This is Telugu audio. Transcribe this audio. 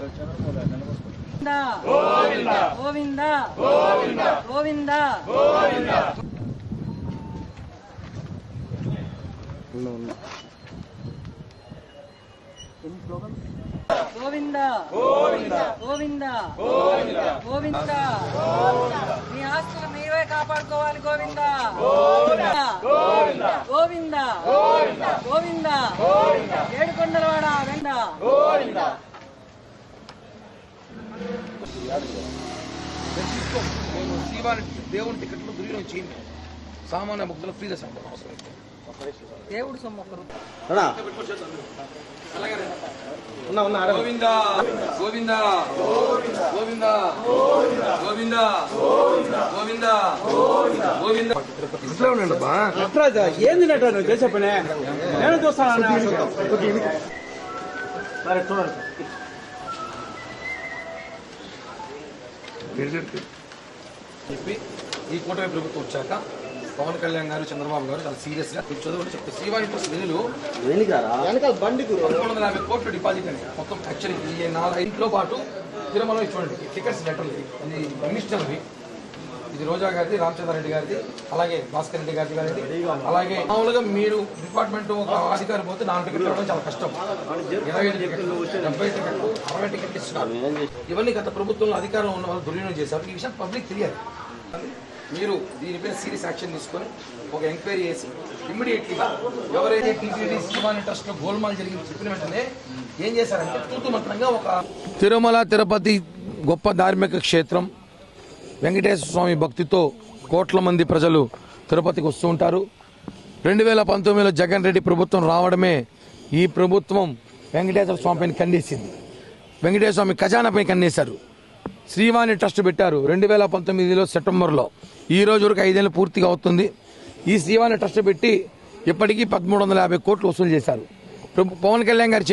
గోవిందా గోవిందా గోవిందా గోవిందా గోవిందా గోవిందా గోవిందా గోవిందా మీ ఆస్తులు మీరే కాపాడుకోవాలి గోవిందా గోవిందా గోవిందా ఏడుకొండలవాడ వెండా గోవిందా. నేను శ్రీవారి దేవుని టికెట్లు దుర్వినియోగం చేయండి. సామాన్య భక్తులు ఫ్రీ దర్శనం అవసరం. దేవుడు సొమ్మొక్కరు గోవిందా గోవిందా గోవిందా గోవిందా గోవిందా గోవిందా. ఇట్లా ఉండండి అబ్బా. ఏంది నట నువ్వు చేసే పని నేను చూస్తాను. చెప్పి ఈ కూటమి ప్రభుత్వం వచ్చాక పవన్ కళ్యాణ్ గారు చంద్రబాబు గారు చాలా సీరియస్ గా చదువు చెప్తారు. శ్రీవారి నిధులు 350 కోట్లు డిపాజిట్ అండి. మొత్తం యాక్చువల్లీ ఈ 4-5 పాటు తిరుమల చూడండి టికెట్స్ లెటర్లు. ఇది మినిస్టర్ది, ఇది రోజా గారిది, రామచంద్రారెడ్డి గారిది, అలాగే భాస్కర్ రెడ్డి గారిది. అలాగే మామూలుగా మీరు డిపార్ట్మెంట్ ఒక అధికారి పోతే 4 టికెట్లు ఇవ్వడం చాలా కష్టం. 25 టికెట్లు, 70 టికెట్లు, 60 టికెట్లు ఇస్తున్నారు. ఇవన్నీ గత ప్రభుత్వంలో అధికారంలో ఉన్న వాళ్ళు దుర్వినియోగం చేశారు. ఈ విషయం పబ్లిక్ తెలియాలి. మీరు దీనిపై సీరియస్ యాక్షన్ తీసుకొని ఒక ఎంక్వైరీ చేసి ఇమ్మీడియట్లీగా ఎవరైతే టీటీడీ శ్రీవాణి ట్రస్ట్ లో గోల్మాల్ జరిగింది చెప్పిన వెంటనే ఏం చేశారంటే తూతుమంత్రంగా ఒక తిరుమల తిరుపతి గొప్ప ధార్మిక క్షేత్రం. వెంకటేశ్వర స్వామి భక్తితో కోట్ల మంది ప్రజలు తిరుపతికి వస్తూ ఉంటారు. 2019లో జగన్ రెడ్డి ప్రభుత్వం రావడమే ఈ ప్రభుత్వం వెంకటేశ్వర స్వామిపైన కన్నేసింది. వెంకటేశ్వర స్వామి ఖజానాపై కన్నేశారు. శ్రీవాణి ట్రస్ట్ పెట్టారు 2019లో సెప్టెంబర్లో. ఈ రోజు వరకు 5 ఏళ్ళు పూర్తిగా అవుతుంది. ఈ శ్రీవాణి ట్రస్ట్ పెట్టి ఇప్పటికీ 1350 కోట్లు వసూలు చేశారు. పవన్ కళ్యాణ్ గారు